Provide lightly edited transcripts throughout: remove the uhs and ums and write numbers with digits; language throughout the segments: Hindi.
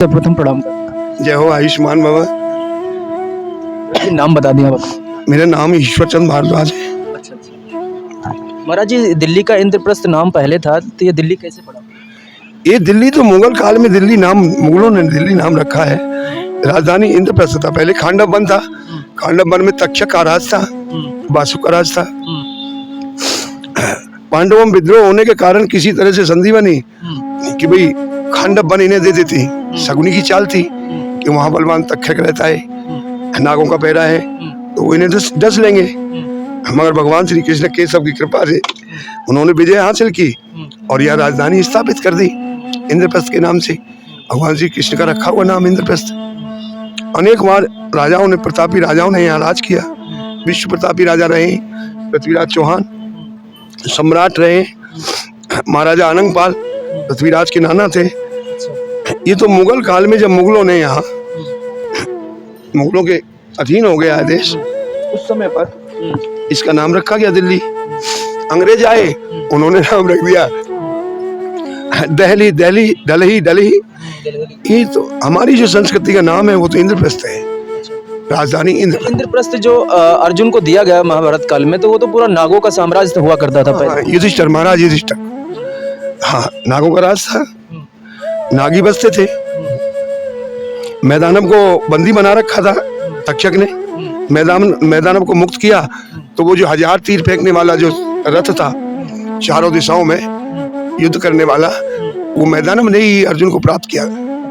सर्वप्रथम प्रणाम करता जय हो आयुष्मान बाबा। हूं। नाम बता दिया आप। मेरा नाम ईश्वर चंद भारद्वाज है। अच्छा महाराज जी, दिल्ली का इंद्रप्रस्थ नाम पहले था, तो ये दिल्ली कैसे पड़ा? ये दिल्ली तो मुगल काल में दिल्ली नाम, मुगलों ने दिल्ली नाम रखा है। राजधानी इंद्रप्रस्थ था, पहले खांडव वन था। खांडव वन में तक्षक का राज था, वासुक का राज था। पांडवों में विद्रोह होने के कारण किसी तरह से संधि बनी कि भाई खांडव वन इन्हें दे देती। शकुनी की चाल थी कि वहां बलवान तक्षक रहता है, नागों का पहरा है, तो वो इन्हें डस लेंगे। मगर भगवान श्री कृष्ण केशव की कृपा से उन्होंने विजय हासिल की और यह राजधानी स्थापित कर दी इंद्रप्रस्थ के नाम से। भगवान श्री कृष्ण का रखा हुआ नाम इंद्रप्रस्थ। अनेक बार राजाओं ने, प्रतापी राजाओं ने यहाँ राज किया। विश्व प्रतापी राजा रहे पृथ्वीराज चौहान, सम्राट रहे महाराजा अनंगपाल, पृथ्वीराज के नाना थे। ये तो मुगल काल में जब मुगलों ने यहाँ, मुगलों के अधीन हो गया देश, उस समय पर इसका नाम रखा गया दिल्ली। अंग्रेज आए, उन्होंने नाम रख दिया दिल्ली, दिल्ली, दिल्ली, दिल्ली। ये तो हमारी जो संस्कृति का नाम है वो तो इंद्रप्रस्थ है, राजधानी इंद्रप्रस्थ जो अर्जुन को दिया गया महाभारत काल में, तो वो तो पूरा नागों का साम्राज्य हुआ करता था पहले। युधिष्ठिर, महाराज युधिष्ठिर, हाँ, नागों का राज था। नागी बसते थे। मैदानव को बंदी बना रखा था तक्षक ने। मैदानव को मुक्त किया तो वो जो 1000 तीर फेंकने वाला जो रथ था, चारों दिशाओं में युद्ध करने वाला, वो मैदानव ने ही अर्जुन को प्राप्त किया,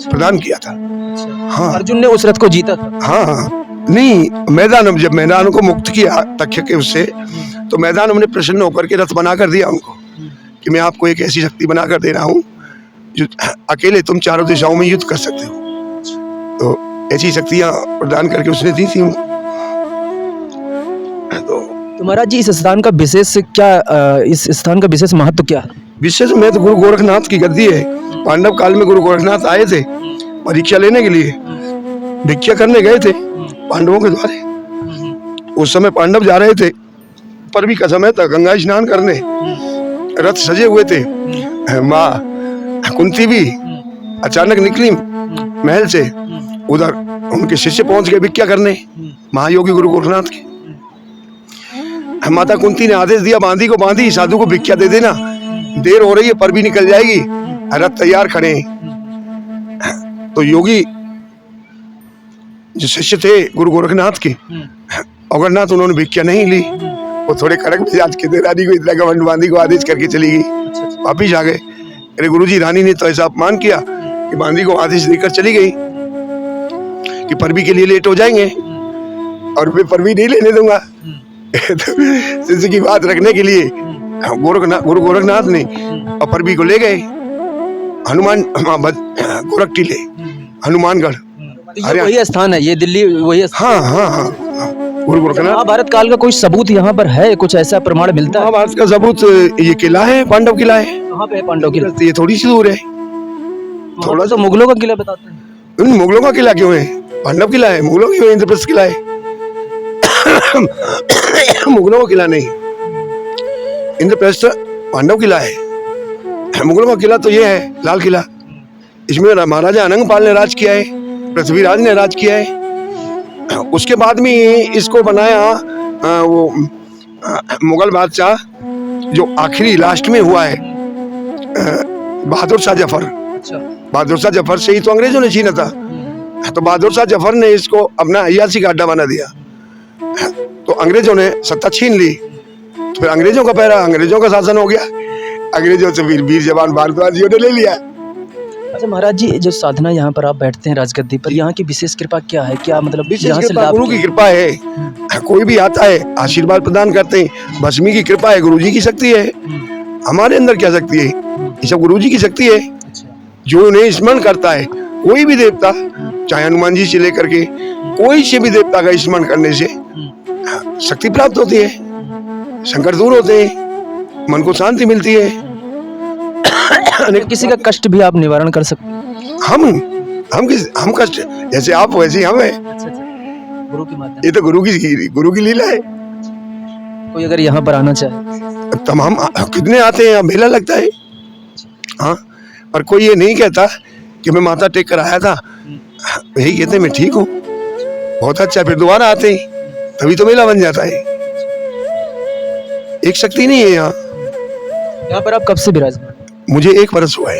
प्रदान किया था। हाँ, अर्जुन ने उस रथ को जीता था। हाँ, नहीं, मैदानव, जब मैदानव को मुक्त किया तक्षक के उससे, तो मैदानव ने प्रसन्न होकर के रथ बना कर दिया उनको कि मैं आपको एक ऐसी शक्ति बना कर दे रहा हूँ जो अकेले तुम चारों दिशाओं में युद्ध कर सकते हो। तो ऐसी शक्तियां प्रदान करके उसने दी थी उनको। तो महाराज जी, इस स्थान का विशेष क्या, इस स्थान का विशेष महत्व क्या है? विशेष में तो गुरु गोरखनाथ की गद्दी है। पांडव काल में गुरु गोरखनाथ आए थे परीक्षा लेने के लिए, भिक्षा करने गए थे पांडवों के द्वारे। उस समय पांडव जा रहे थे, पर्वी का समय था, गंगा स्नान करने, रथ सजे हुए थे। माँ कुंती भी अचानक निकली महल से, उधर उनके शिष्य पहुंच गए भिक्षा करने, महायोगी गुरु गोरखनाथ के। माता कुंती ने आदेश दिया, बांदी को बांधी, साधु को भिक्षा दे देना, देर हो रही है, पर भी निकल जाएगी, रथ तैयार खड़े हैं। तो योगी जो शिष्य थे गुरु गोरखनाथ के, अगरनाथ, उन्होंने भिक्षा नहीं ली। वो थोड़े कड़क मिजाज के थे, रानी को इतना घमंड, बांदी को आदेश करके चली गई। वापिस आ गए, अरे गुरुजी, रानी ने तो ऐसा अपमान किया कि बांदी को आदेश देकर चली गई कि परवी के लिए लेट हो जाएंगे और मैं परवी नहीं लेने दूंगा। शिष्य की बात रखने के लिए गुरु गोरखनाथ ने और परवी को ले गए हनुमान, गोरख टीले, हनुमानगढ़। ये वही स्थान है, ये दिल्ली वही स्थान। हाँ, गुरु गोरखनाथ। महाभारत काल का कोई सबूत यहाँ पर है? कुछ ऐसा प्रमाण मिलता है? महाभारत का सबूत ये किला है, पांडव किला है। कहाँ पे है पांडव किला? ये थोड़ी सी दूर है। थोड़ा सा मुगलों का किला बताते हैं। मुगलों का किला क्यों है? पांडव किला है। मुगलों की इंद्रप्रस्थ किला है। मुगलों का किला नहीं, इंद्रप्रस्थ पांडव किला है। मुगलों का किला तो ये है, लाल किला। इसमें महाराजा अनंगपाल ने राज किया है, पृथ्वीराज ने राज किया है। उसके बाद में इसको बनाया वो मुगल बादशाह जो आखिरी लास्ट में हुआ है, बहादुर शाह जफर। बहादुर शाह जफर से ही तो अंग्रेजों ने छीना था। तो बहादुर शाह जफर ने इसको अपना अय्याशी का अड्डा बना दिया। तो अंग्रेजों ने सत्ता छीन ली, तो फिर अंग्रेजों का पहरा, अंग्रेजों का शासन हो गया। अंग्रेजों से वीर जवान भारद्वाजियों ने ले लिया। अच्छा महाराज जी, जो साधना यहाँ पर आप बैठते हैं राजगद्दी पर, यहाँ की विशेष कृपा क्या है? क्या मतलब यहाँ से लाभ? गुरु की कृपा है। कोई भी आता है आशीर्वाद प्रदान करते हैं। भस्मी की कृपा है, गुरु जी की शक्ति है। हमारे अंदर क्या शक्ति है? ये सब गुरु जी की शक्ति है। जो उन्हें स्मरण करता है, कोई भी देवता, चाहे हनुमान जी से लेकर के कोई से भी देवता का स्मरण करने से शक्ति प्राप्त होती है, संकट दूर होते हैं, मन को शांति मिलती है। किसी का कष्ट भी आप निवारण कर सकते हैं? हम कष्ट, जैसे आप वैसे हम हैं। गुरु की माता, ये तो गुरु की लीला है। कोई अगर यहाँ पर आना चाहे, तमाम कितने आते हैं, मेला लगता है। हाँ, और कोई ये नहीं कहता कि मैं माथा टेक कर आया था, यही कहते मैं ठीक हूँ, बहुत अच्छा। फिर दोबारा आते ही तभी तो मेला बन जाता है। एक शक्ति नहीं है यहाँ पर आप कब से विराजमान? मुझे 1 वर्ष हुआ है।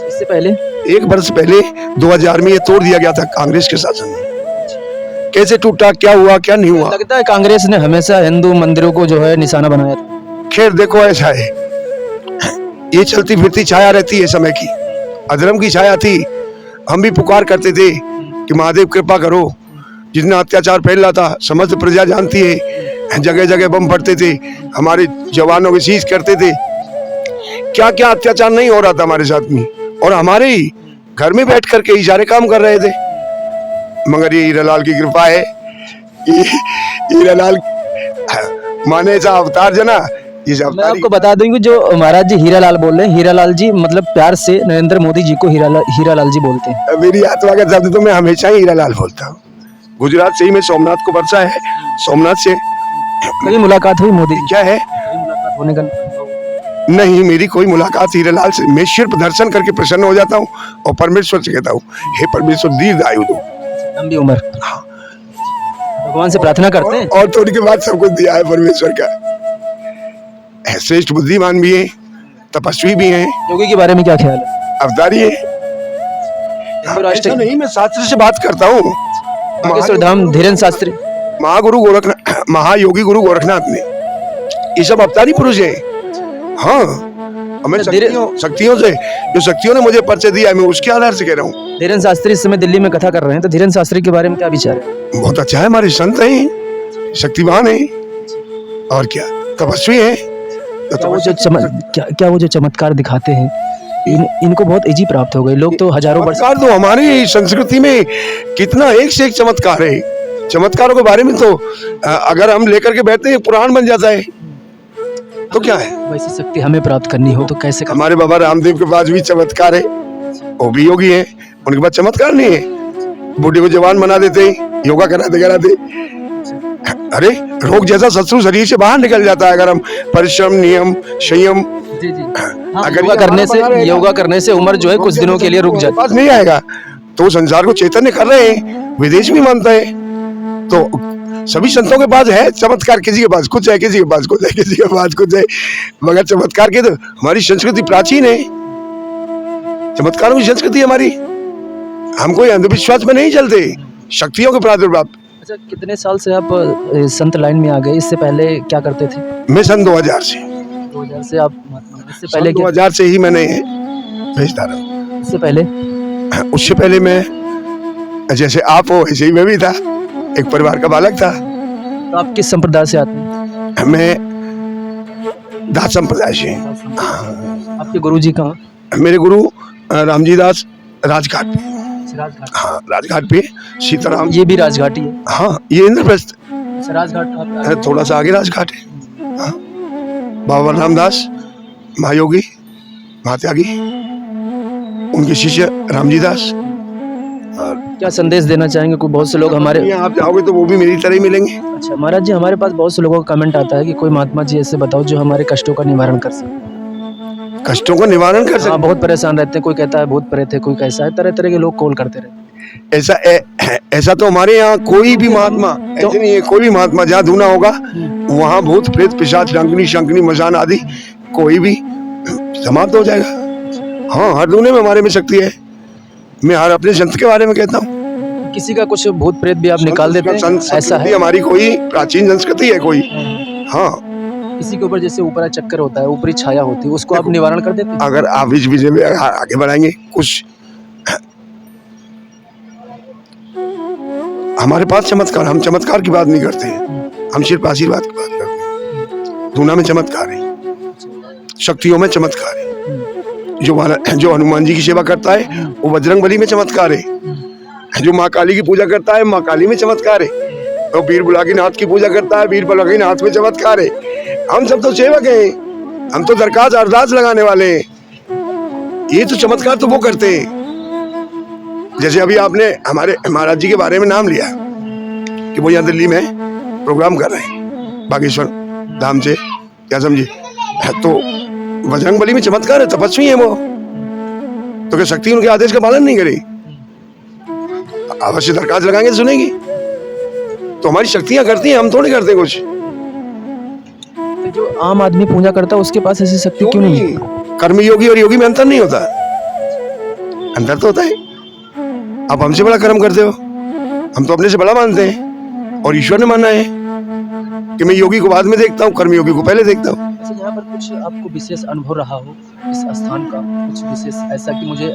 इससे पहले 1 वर्ष पहले 2000 में ये तोड़ दिया गया था कांग्रेस के शासन में। कैसे टूटा, क्या हुआ, क्या नहीं हुआ, लगता है कांग्रेस ने हमेशा हिंदू मंदिरों को जो है निशाना बनाया था। खैर देखो ऐसा है, ये चलती फिरती छाया रहती है समय की, अधर्म की छाया थी। हम भी पुकार करते थे कि महादेव कृपा करो, जितना अत्याचार फैल रहा था समस्त प्रजा जानती है, जगह जगह बम फटते थे, हमारे जवानों को सीज करते थे, क्या क्या अत्याचार नहीं हो रहा था हमारे साथ में, और हमारे ही घर में बैठ करके ही सारे काम कर रहे थे। मगर ये हीरालाल की कृपा है, हीरालाल माने ऐसा अवतार जना, मैं आपको बता दूं कि जो महाराज जी हीरालाल बोल रहे हैं, हीरालाल जी मतलब प्यार से नरेंद्र मोदी जी को हीरालाल जी बोलते हैं। मेरी आत्मा का शब्द तो मैं हमेशा ही हीरालाल बोलता हूँ। गुजरात से ही मैं सोमनाथ को बरसा है, सोमनाथ से कभी मुलाकात हुई मोदी जी? क्या है, कभी मुलाकात होने का नहीं मेरी कोई मुलाकात हीरालाल से, मैं सिर्फ दर्शन करके प्रसन्न हो जाता हूँ और परमेश्वर से कहता हूँ, हे परमेश्वर दीर्घायु दो, लंबी उम्र। हाँ। भगवान से प्रार्थना करते हैं और थोड़ी के बाद सब कुछ दिया है परमेश्वर का। श्रेष्ठ बुद्धिमान भी है, तपस्वी भी है। योगी के बारे में क्या ख्याल है? अवतारी है। राष्ट्रीय नहीं, मैं शास्त्र से बात करता हूँ। बागेश्वर धाम धीरेन्द्र शास्त्री, महागुरु गोरखनाथ, महायोगी गुरु गोरखनाथ ने, ये सब अवतारी पुरुष है। हाँ, हमें शक्तियों से, जो शक्तियों ने मुझे परिचय दिया है, मैं उसके आधार से कह रहा हूँ। धीरेन्द्र शास्त्री इस समय दिल्ली में कथा कर रहे हैं, तो धीरेन्द्र शास्त्री के बारे में क्या विचार है? बहुत अच्छा है, हमारे संत हैं, शक्तिवान है, और क्या तपस्वी है। क्या वो जो चमत्कार दिखाते हैं, इनको बहुत इजी प्राप्त हो गए। लोग तो हजारों वर्ष, चमत्कार तो हमारी संस्कृति में कितना एक से एक चमत्कार है। चमत्कारों के बारे में तो अगर हम लेकर के बैठते हैं पुराण बन जाता है, तो क्या है। वैसी शक्ति हमें प्राप्त करनी हो तो कैसे? हमारे बाबा रामदेव के पास भी चमत्कार है, वो भी योगी है, उनके पास चमत्कार नहीं है। बूढ़े को जवान बना देते हैं, योगा कराते। अरे रोग जैसा शत्रु शरीर से बाहर निकल जाता है अगर हम परिश्रम, नियम, संयम। अगर योगा करने से उम्र जो है कुछ दिनों के लिए रुक जाती है, पास नहीं आएगा। तो संसार को चैतन्य कर रहे हैं, विदेश भी मानता है। तो सभी संतों के पास है चमत्कार, किसी के पास कुछ है, किसी के पास कुछ है, किसी के पास कुछ है। मगर चमत्कार के तो हमारी संस्कृति प्राचीन है, चमत्कारों की संस्कृति हमारी। हम कोई अंधविश्वास में नहीं चलते, शक्तियों के प्रादुर्भाव। अच्छा, कितने साल से आप संत लाइन में आ गए? इससे पहले क्या करते थे? मैं सन 2000 से 2000 से आप, इससे पहले 2000 से ही मैंने भेजता रहा। इससे पहले, उससे पहले मैं जैसे आप हो ऐसे ही मैं भी था, एक परिवार का बालक था। तो आप किस संप्रदाय से आते हैं? मैं दास संप्रदाय से। आपके गुरुजी कहाँ? मेरे गुरु रामजी दास राजघाट पे। हाँ, राजघाट पे सीताराम। ये भी राजघाट ही है? हाँ, ये इंद्रप्रस्थ राजघाट थोड़ा सा आगे राजघाट है। हाँ, बाबा रामदास, महायोगी, महात्यागी, उनके शिष्य रामजी दास। क्या संदेश देना चाहेंगे? कोई बहुत से लोग हमारे, आप जाओगे तो वो भी मेरी तरह ही मिलेंगे। अच्छा महाराज जी, हमारे पास बहुत से लोगों का कमेंट आता है कि कोई महात्मा जी ऐसे बताओ जो हमारे कष्टों का निवारण कर सके। कष्टों का निवारण कर सकते? बहुत परेशान रहते हैं, कोई कहता है भूत प्रेत है, कोई कैसा है, तरह तरह के लोग कॉल करते रहते। ऐसा तो हमारे यहाँ कोई भी महात्मा ऐसे नहीं है। कोई भी महात्मा जहाँ धूना होगा वहाँ भूत प्रेत पिशाच डंकनी शंकनी मशान आदि कोई भी समाप्त हो जाएगा। हाँ, हर धूने में हमारे में शक्ति है। मैं हर अपने संत के बारे में कहता हूँ। किसी का कुछ भूत प्रेत भी आप निकाल देते हैं, ऐसा है? हमारी कोई प्राचीन संस्कृति है कोई। हाँ, किसी के ऊपर जैसे ऊपर चक्कर होता है, ऊपरी छाया होती है, उसको आप निवारण कर देते हैं? अगर आप इस विषय में आगे बढ़ाएंगे, कुछ हमारे पास चमत्कार, हम चमत्कार की बात नहीं करते हैं, हम सिर्फ आशीर्वाद की बात करते हैं। दूना में चमत्कार है, शक्तियों में चमत्कार है। जो हनुमान जी की सेवा करता है वो बजरंगबली में चमत्कार है। जो माँ काली की पूजा करता है माँ काली में चमत्कार है। तो वीर बुलाकीनाथ की पूजा करता है वीर बुलाकीनाथ में चमत्कार है। हम सब तो सेवक हैं, हम तो दरखास्त अरदास लगाने वाले हैं। ये तो चमत्कार तो वो करते हैं। जैसे अभी आपने हमारे महाराज जी के बारे में नाम लिया कि वो यहाँ दिल्ली में प्रोग्राम कर रहे हैं बागेश्वर धाम से, क्या समझे? तो बजरंगबली में चमत्कार है, तपस्वी है वो। तो क्या शक्ति उनके आदेश का पालन नहीं करे? अवश्य दरखास्त लगाएंगे तो सुनेगी। तो हमारी शक्तियां करती हैं, हम थोड़ी करते कुछ। तो जो आम आदमी पूजा करता है उसके पास ऐसी शक्ति क्यों नहीं है? कर्मयोगी और योगी में अंतर नहीं होता? अंतर तो होता है। आप हमसे बड़ा कर्म करते हो, हम तो अपने से बड़ा मानते हैं, और ईश्वर ने माना है कि मैं योगी को बाद में देखता हूँ, कर्मयोगी को पहले देखता हूँ। अच्छा, यहाँ पर कुछ आपको विशेष अनुभव रहा हो इस स्थान का, कुछ विशेष ऐसा कि मुझे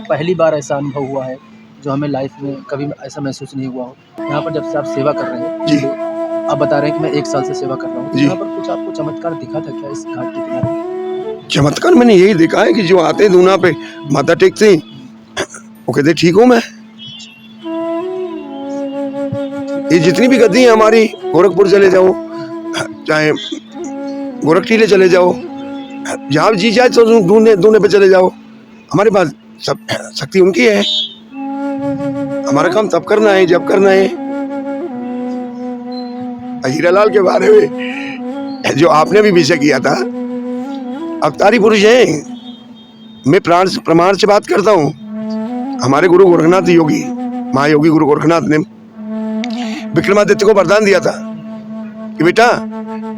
पहली बार ऐसा अनुभव हुआ है जो हमें लाइफ में कभी ऐसा महसूस नहीं हुआ हो? यहाँ पर जब से आप सेवा कर रहे हैं जी। आप बता रहे हैं कि मैं 1 साल से सेवा कर रहा हूँ, तो जी। यहाँ पर कुछ आपको चमत्कार दिखा था क्या इस घाट के किनारे? चमत्कार मैंने यही देखा है कि जो आते हैं दूना पे माथा टेकते हैं, वो कहते ठीक हूँ मैं। ये जितनी भी गद्दी है हमारी, गोरखपुर चले जाओ, चाहे गोरख टीले चले जाओ, जहाँ जी जाए तो दूने पे चले जाओ, हमारे पास सब शक्ति उनकी है। हमारा काम तब करना है जब करना है। हीरालाल के बारे में जो आपने भी विषय किया था, अवतारी पुरुष है। मैं प्रमाण से बात करता हूँ। हमारे गुरु गोरखनाथ योगी, महायोगी गुरु गोरखनाथ ने विक्रमादित्य को वरदान दिया था कि बेटा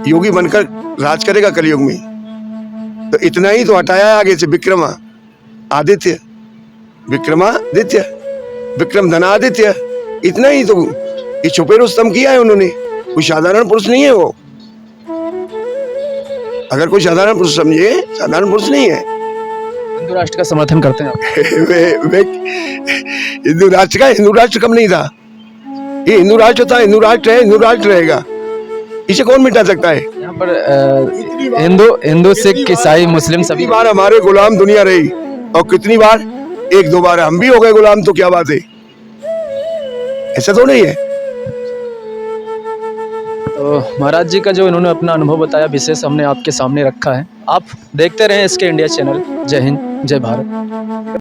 योगी बनकर राज करेगा कलयुग में। तो इतना ही तो हटाया आगे से विक्रमादित्य, विक्रमादित्य, विक्रम धनादित्य, इतना ही तो ये छुपे रुस्तम किया है उन्होंने। कोई साधारण पुरुष नहीं है वो। अगर कोई साधारण पुरुष समझे, साधारण पुरुष नहीं है। हिंदू राष्ट्र का समर्थन करते हैं आप? वे हिंदू राष्ट्र का, हिंदू राष्ट्र कब नहीं था? ये हिंदू राष्ट्र था, हिंदू राष्ट्र है, हिंदू राष्ट्र रहेगा। इसे कौन मिटा सकता है? यहाँ पर हिंदू सिख ईसाई मुस्लिम सभी बार हमारे गुलाम दुनिया रही, और कितनी बार, 1-2 बार हम भी हो गए गुलाम, तो क्या बात है? ऐसा तो नहीं है। तो महाराज जी का जो इन्होंने अपना अनुभव बताया विशेष हमने आपके सामने रखा है। आप देखते रहें इसके इंडिया चैनल। जय हिंद, जय भारत।